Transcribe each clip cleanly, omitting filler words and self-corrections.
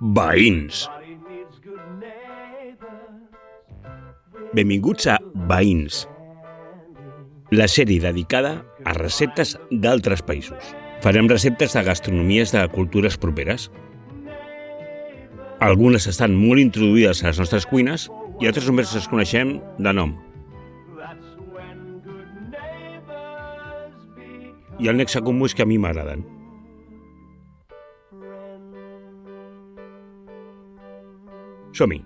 Veïns. Benvinguts a Veïns, la sèrie dedicada a receptes d'altres països. Farem receptes de gastronomies de cultures properes. Algunes estan molt introduïdes a les nostres cuines i altres només les coneixem de nom. I el nexe comú és que a mi m'agraden. Som-hi!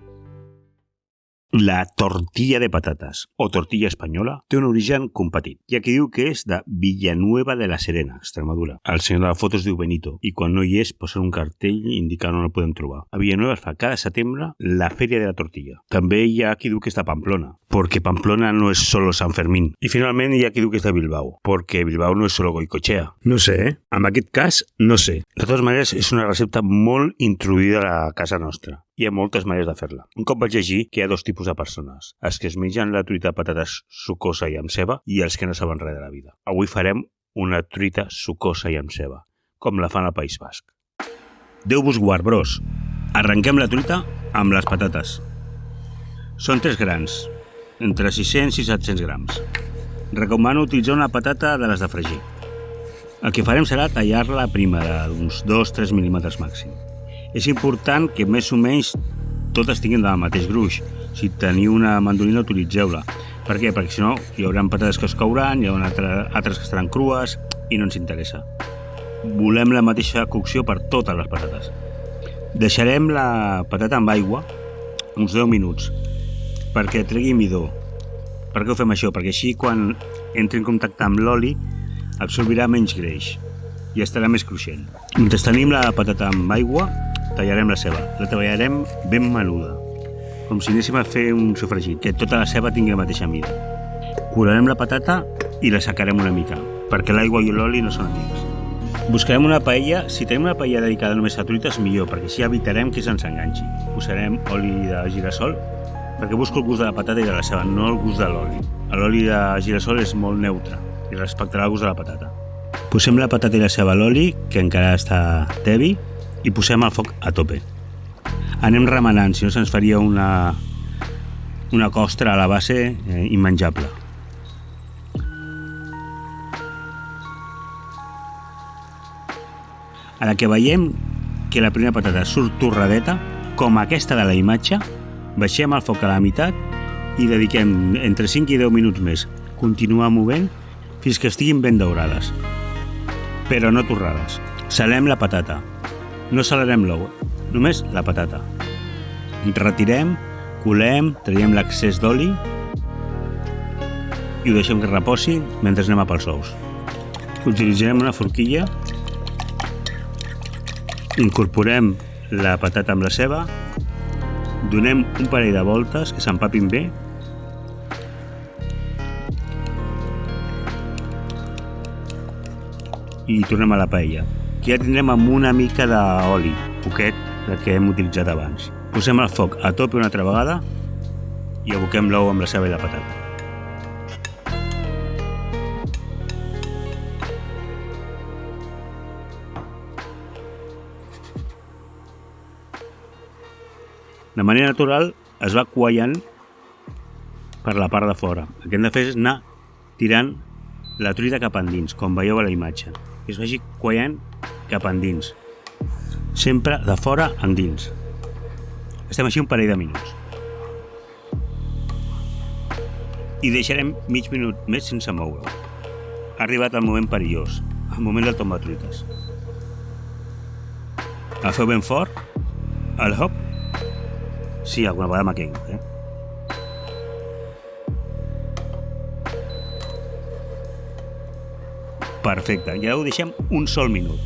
La tortilla de patates, o tortilla espanyola, té un origen compartit. Hi ha qui diu que és de Villanueva de la Serena, Extremadura. El senyor de la foto es diu Benito, i quan no hi és posa un cartell indicant on el podem trobar. A Villanueva es fa cada setembre la Feria de la Tortilla. També hi ha qui diu que és de Pamplona, porque Pamplona no és solo San Fermín. I finalment hi ha qui diu que és de Bilbao, porque Bilbao no és solo Goicoechea. No sé, En aquest cas, no sé. De totes maneres, és una recepta molt introduïda a la casa nostra. Hi ha moltes maneres de fer-la. Un cop vaig llegir que hi ha dos tipus de persones. Els que es mengen la truita de patates sucosa i amb ceba i els que no saben res de la vida. Avui farem una truita sucosa i amb ceba, com la fan al País Basc. Déu vos guard, bros. Arrenquem la truita amb les patates. Són 3 grans, entre 600 i 700 grams. Recomano utilitzar una patata de les de fregir. El que farem serà tallar-la prima d'uns 2-3 mil·límetres màxim. És important que més o menys totes tinguin del mateix gruix. Si teniu una mandolina, utilitzeu-la. Per què? Perquè si no hi haurà patates que es couran, hi haurà altres que estaran crues i no ens interessa. Volem la mateixa cocció per totes les patates. Deixarem la patata amb aigua uns 10 minuts perquè tregui midó. Per què ho fem això? Perquè així quan entri en contacte amb l'oli absorbirà menys greix i estarà més cruixent. Mentre tenim la patata amb aigua, tallarem la ceba. La treballarem ben menuda, com si anéssim a fer un sofregit, que tota la ceba tingui la mateixa mida. Colarem la patata i la secarem una mica, perquè l'aigua i l'oli no són amics. Buscarem una paella. Si tenim una paella dedicada només a truites, millor, perquè així evitarem que se'ns enganxi. Posarem oli de girassol, perquè busco el gust de la patata i de la ceba, no el gust de l'oli. L'oli de girassol és molt neutre i respectarà el gust de la patata. Posem la patata i la ceba a l'oli, que encara està tebi, i posem el foc a tope. Anem remenant, si no se'ns faria una costra a la base immenjable. A la que veiem que la primera patata surt torradeta, com aquesta de la imatge, baixem el foc a la meitat i dediquem entre 5 i 10 minuts més. Continuar movent fins que estiguin ben daurades, però no torrades. Salem la patata. No salarem l'ou, només la patata. Retirem, colem, traiem l'excés d'oli i ho deixem que reposi mentre anem a pels ous. Utilitzarem una forquilla, incorporem la patata amb la ceba, donem un parell de voltes que s'empapin bé i tornem a la paella, que ja tindrem amb una mica d'oli, poquet, del que hem utilitzat abans. Posem el foc a tope una altra vegada i aboquem l'ou amb la ceba i la patata. De manera natural es va quallant per la part de fora. El que hem de fer és anar tirant la truita cap endins, com veieu a la imatge. Que es vagi quallant cap endins. Sempre de fora endins. Estem així un parell de minuts. I deixarem mig minut més sense moure. Ha arribat el moment perillós, el moment del tombatruites. Agafeu ben fort, el hop. Sí, alguna vegada m'ha caigut, Perfecte, ja ho deixem un sol minut.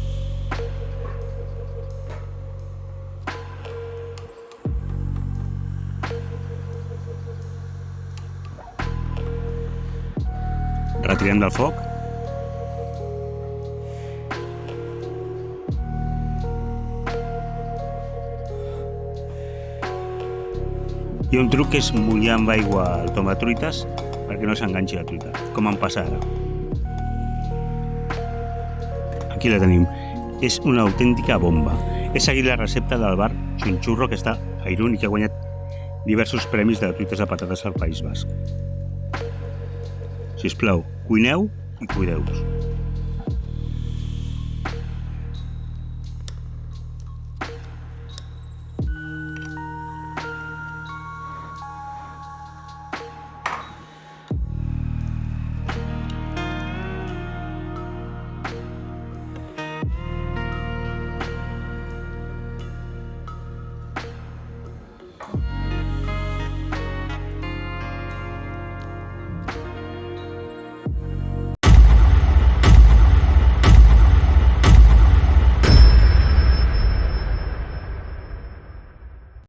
Retirem del foc. Hi ha un truc que és mullar amb aigua el tomatruites perquè no s'enganxi la truita, com em passa ara. Aquí la tenim. És una autèntica bomba. He seguit la recepta del bar Xunxurro, que està a Irún i que ha guanyat diversos premis de truites de patates al País Basc. Sisplau, cuineu i cuideu-vos.